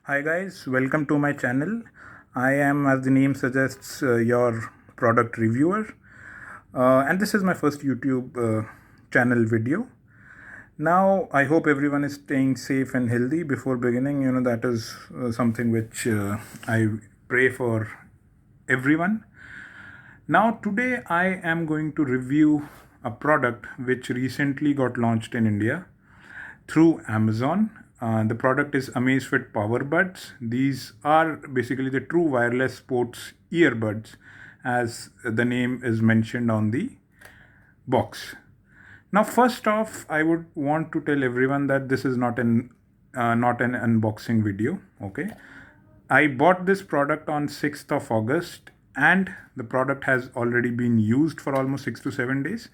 Hi guys, welcome to my channel. I am, as the name suggests, your product reviewer, and this is my first YouTube channel video. Now, I hope everyone is staying safe and healthy. Before beginning, that is something which I pray for everyone. Now, today I am going to review a product which recently got launched in India through Amazon. The product is Amazfit Power Buds. These are basically the true wireless sports earbuds, as the name is mentioned on the box. Now, first off, I would want to tell everyone that this is not an unboxing video. Okay, I bought this product on 6th of August, and the product has already been used for almost 6 to 7 days.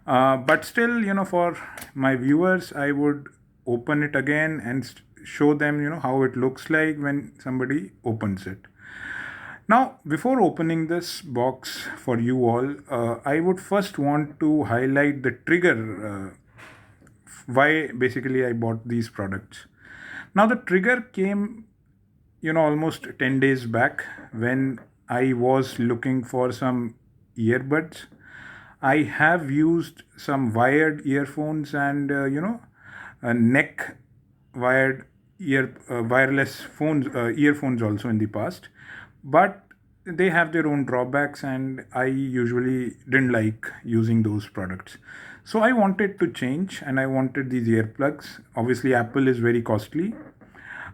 But still, for my viewers, I would open it again and show them, how it looks like when somebody opens it. Now, before opening this box for you all, I would first want to highlight the trigger why basically I bought these products. Now, the trigger came, almost 10 days back when I was looking for some earbuds. I have used some wired earphones and, neck wired wireless phones, earphones also in the past, but they have their own drawbacks, and I usually didn't like using those products. So I wanted to change, and I wanted these earplugs. Obviously, Apple is very costly.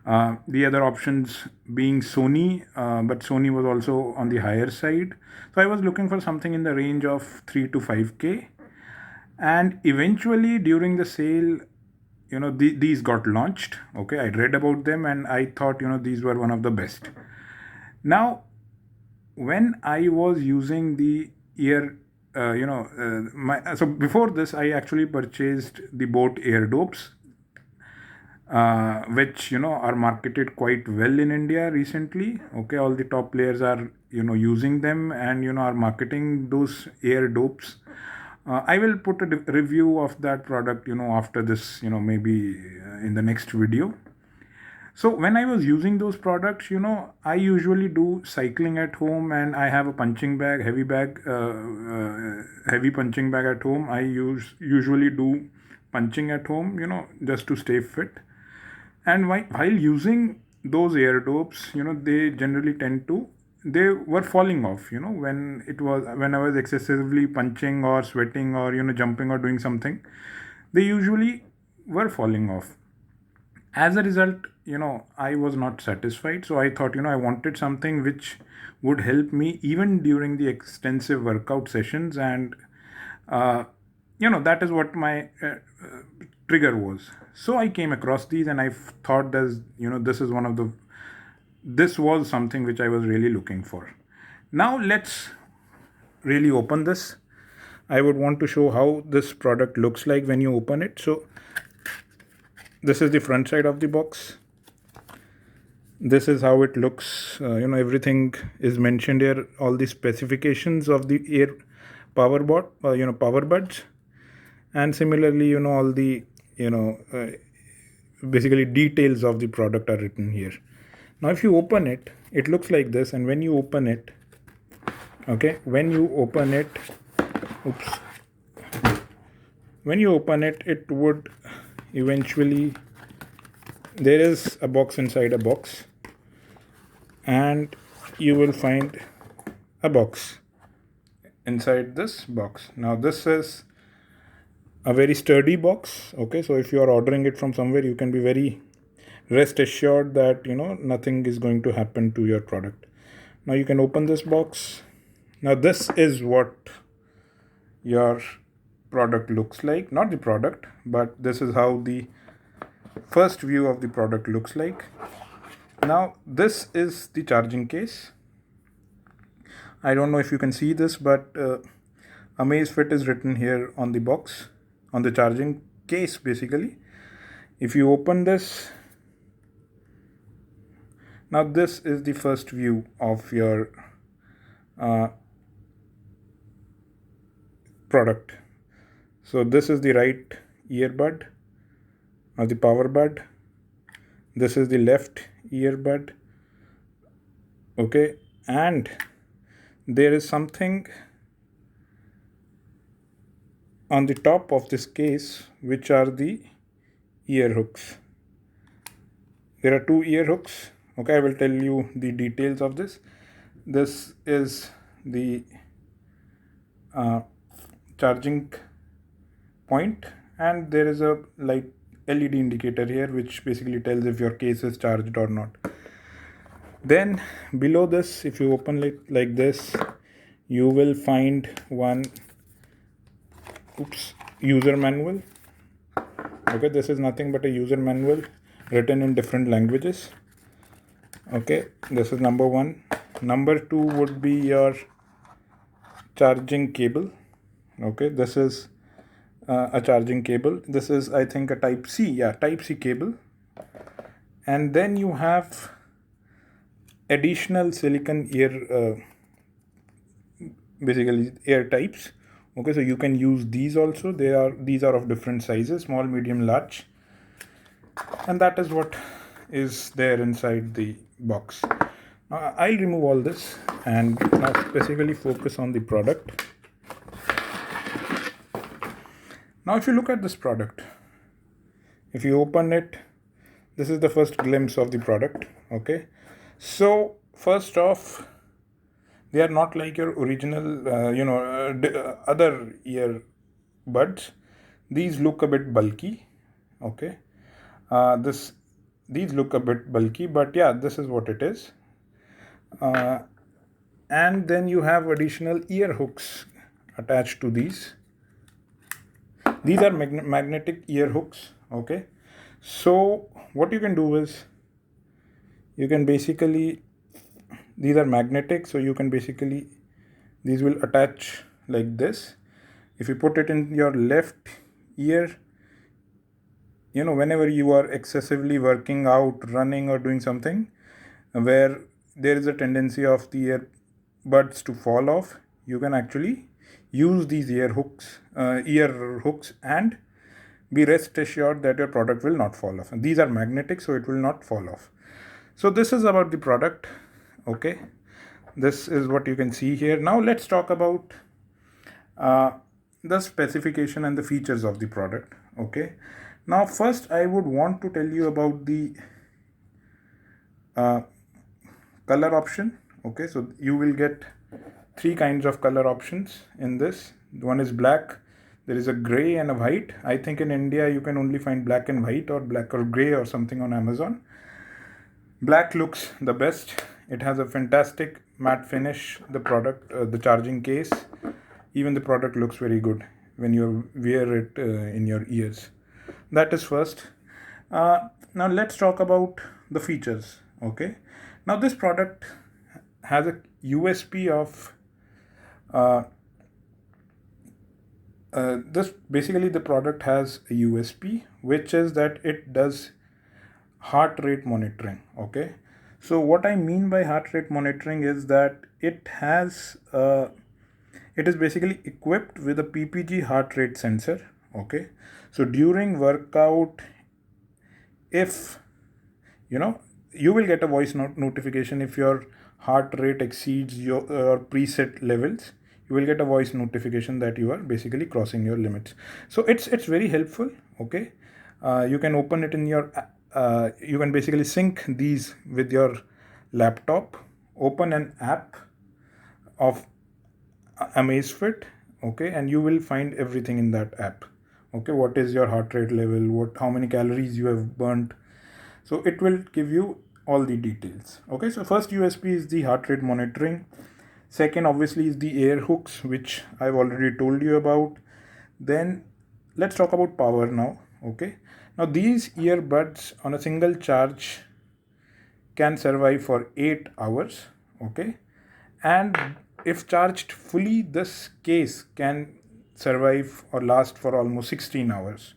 The other options being Sony, but Sony was also on the higher side. So I was looking for something in the range of 3 to 5K. And eventually, during the sale, these got launched. Okay, I read about them and I thought, these were one of the best. Now, when I was using the ear, so before this, I actually purchased the Boat Air Dopes, which are marketed quite well in India recently. Okay, all the top players are using them and are marketing those ear dopes. I will put a review of that product after this, maybe in the next video. So when I was using those products, I usually do cycling at home, and I have a punching bag, heavy punching bag at home. I usually do punching at home, just to stay fit. And while using those air dopes, they generally they were falling off, when I was excessively punching or sweating or, jumping or doing something, they usually were falling off. As a result, I was not satisfied. So I thought, I wanted something which would help me even during the extensive workout sessions. And that is what my trigger was. So I came across these, and I thought that this was something which I was really looking for. Now let's really open this. I would want to show how this product looks like when you open it. So this is the front side of the box. This is how it looks. Everything is mentioned here, all the specifications of the ear power power buds. And similarly, all the basically details of the product are written here. Now if you open it, it looks like this. And when you open it, oops, when you open it, it would eventually, there is a box inside a box, and you will find a box inside this box. Now this is a very sturdy box. Okay, so if you are ordering it from somewhere, you can be very rest assured that nothing is going to happen to your product. Now you can open this box. Now this is what your product looks like. Not the product, but this is how the first view of the product looks like. Now this is the charging case. I don't know if you can see this, but Amazfit is written here on the box, on the charging case basically. If you open this, now this is the first view of your product. So this is the right earbud or the power bud. This is the left earbud. Okay, and there is something on the top of this case, which are the ear hooks. There are two ear hooks. Okay, I will tell you the details of this. This is the charging point, and there is a light LED indicator here which basically tells if your case is charged or not. Then below this, if you open it like this, you will find one user manual. Okay, this is nothing but a user manual written in different languages. Okay, this is number one. Number two would be your charging cable. Okay, this is a charging cable. This is, I think, a type C. Type C cable. And then you have additional silicon ear, basically ear types. Okay, so you can use these also. These are of different sizes: small, medium, large. And that is what is there inside the box. Now I'll remove all this and now specifically focus on the product. Now if you look at this product, if you open it, this is the first glimpse of the product. Okay, so first off, they are not like your original other earbuds. These look a bit bulky. Okay, these look a bit bulky, but yeah, this is what it is. And then you have additional ear hooks attached to these. These are magnetic ear hooks. Okay, so what you can do is you can basically, these are magnetic, so you can basically, these will attach like this. If you put it in your left ear, whenever you are excessively working out, running or doing something where there is a tendency of the earbuds to fall off, you can actually use these ear hooks and be rest assured that your product will not fall off. And these are magnetic, so it will not fall off. So this is about the product. Okay, this is what you can see here. Now let's talk about the specification and the features of the product. Okay, now first I would want to tell you about the color option. Okay, so you will get three kinds of color options in this. One is black, there is a gray and a white. I think in India you can only find black and white or black or gray or something on Amazon. Black looks the best. It has a fantastic matte finish. The product, the charging case, even the product looks very good when you wear it in your ears. That is first. Now let's talk about the features. Okay, now this product has a USP of this basically the product has a USP, which is that it does heart rate monitoring. Okay, so what I mean by heart rate monitoring is that it is basically equipped with a PPG heart rate sensor. Okay, so during workout, if you will get a voice notification if your heart rate exceeds your preset levels. You will get a voice notification that you are basically crossing your limits. So it's very helpful. Okay, you can open it in your you can basically sync these with your laptop, open an app of Amazfit. Okay, and you will find everything in that app. Okay, what is your heart rate level, how many calories you have burnt, so it will give you all the details. Okay, so first USP is the heart rate monitoring. Second, obviously, is the ear hooks, which I've already told you about. Then let's talk about power now. Okay, now these earbuds on a single charge can survive for 8 hours. Okay, and if charged fully, this case can survive or last for almost 16 hours.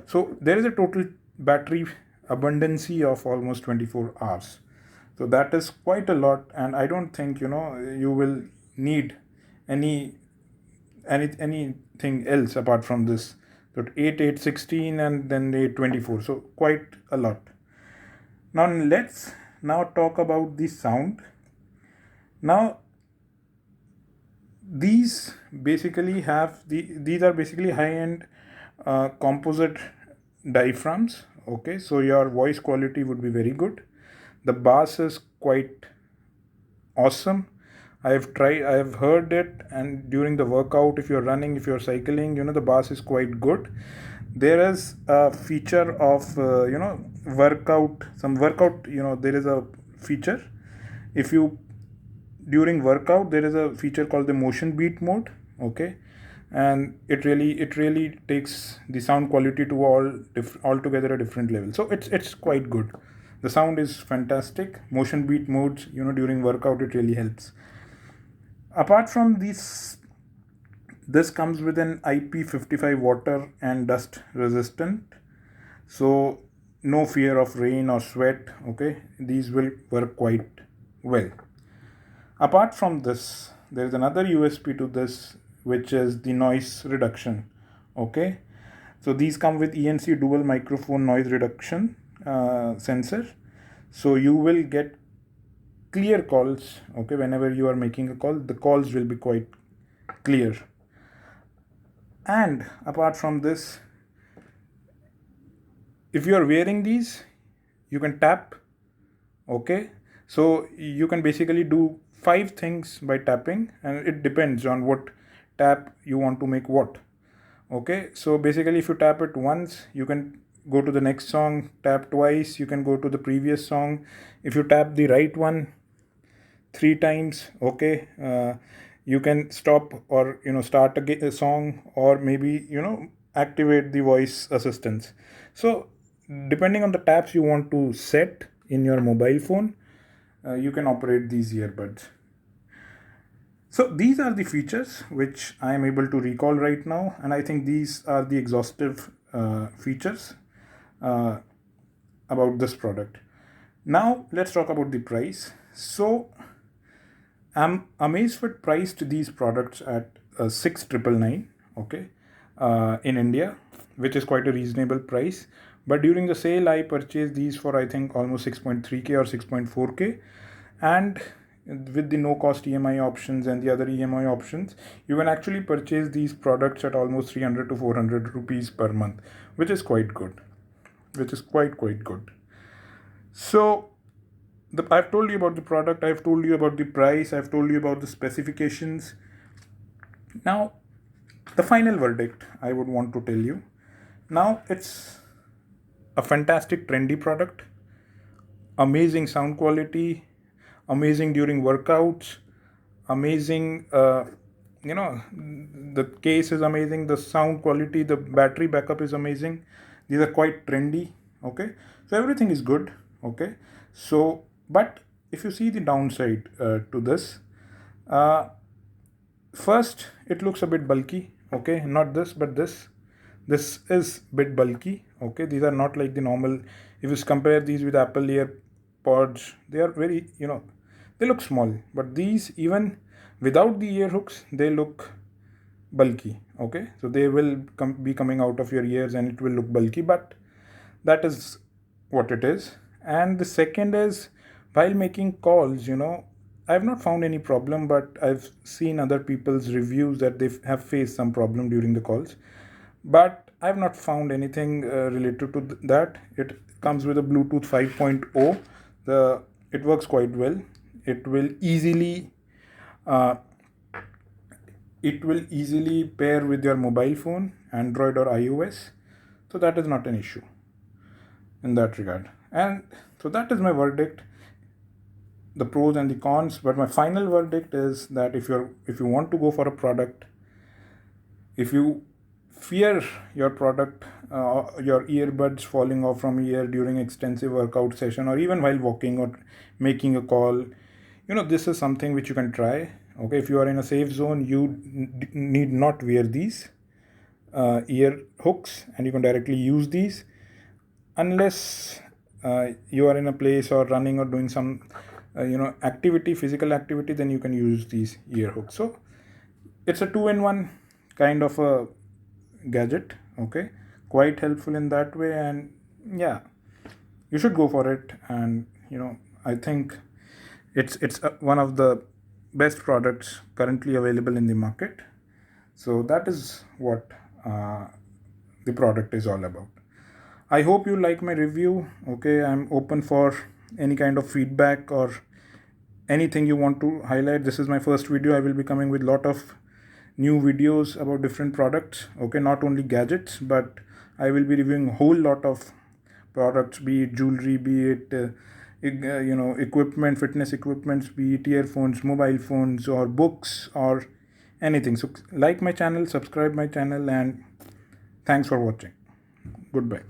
So there is a total battery abundancy of almost 24 hours. So that is quite a lot, and I don't think you will need anything else apart from this. So 8, 16, and then 8, 24. So quite a lot. Now let's now talk about the sound. Now these basically have these are basically high-end composite diaphragms. Okay, so your voice quality would be very good. The bass is quite awesome. I've heard it, and during the workout, if you're running, if you're cycling, the bass is quite good. There is a feature of workout, there is a feature. If you during workout, there is a feature called the motion beat mode. Okay, and it really takes the sound quality to altogether a different level. So it's quite good. The sound is fantastic. Motion beat modes, during workout, it really helps. Apart from this comes with an IP55 water and dust resistant, so no fear of rain or sweat. Okay, these will work quite well. Apart from this, there is another USP to this, which is the noise reduction. Okay, so these come with ENC dual microphone noise reduction sensor, so you will get clear calls. Okay, whenever you are making a call, the calls will be quite clear. And apart from this, if you are wearing these, you can tap. Okay, so you can basically do 5 things by tapping, and it depends on what tap you want to make what. Okay, so basically if you tap it once, you can go to the next song. Tap twice, you can go to the previous song. If you tap the right one 3 times, okay, you can stop or start a song, or maybe activate the voice assistance. So depending on the taps you want to set in your mobile phone, you can operate these earbuds. So these are the features which I am able to recall right now, and I think these are the exhaustive features about this product. Now let's talk about the price. So I'm Amazfit priced these products at 6,999, okay, in India, which is quite a reasonable price. But during the sale, I purchased these for I think almost 6.3K or 6.4K, and with the no cost EMI options and the other EMI options, you can actually purchase these products at almost 300 to 400 rupees per month, which is quite good, which is quite good. So I've told you about the product, I've told you about the price, I've told you about the specifications. Now, the final verdict I would want to tell you. Now, it's a fantastic trendy product, amazing sound quality, amazing during workouts, amazing, the case is amazing, the sound quality, the battery backup is amazing. These are quite trendy. Okay, so everything is good. Okay, so but if you see the downside to this, first it looks a bit bulky. Okay, not this but this is bit bulky. Okay, these are not like the normal. If you compare these with Apple AirPods, they are very, they look small, but these, even without the ear hooks, they look bulky. Okay, so they will be coming out of your ears and it will look bulky, but that is what it is. And the second is, while making calls, I've not found any problem, but I've seen other people's reviews that they have faced some problem during the calls, but I've not found anything related to that. It comes with a Bluetooth 5.0. It works quite well. It will easily pair with your mobile phone, Android or iOS, so that is not an issue in that regard. And so that is my verdict, the pros and the cons. But my final verdict is that if you want to go for a product, if you fear your product, your earbuds falling off from ear during extensive workout session, or even while walking or making a call, this is something which you can try. Okay, if you are in a safe zone, you need not wear these ear hooks, and you can directly use these, unless you are in a place or running or doing some physical activity, then you can use these ear hooks. So it's a 2-in-1 kind of a gadget. Okay, quite helpful in that way. And yeah, you should go for it. And I think it's one of the best products currently available in the market. So that is what the product is all about. I hope you like my review. Okay, I'm open for any kind of feedback or anything you want to highlight. This is my first video. I will be coming with lot of new videos about different products. Okay, not only gadgets, but I will be reviewing a whole lot of products, be it jewelry, be it equipment, fitness equipments, be it earphones, mobile phones, or books, or anything. So like my channel, subscribe my channel, and thanks for watching. Goodbye.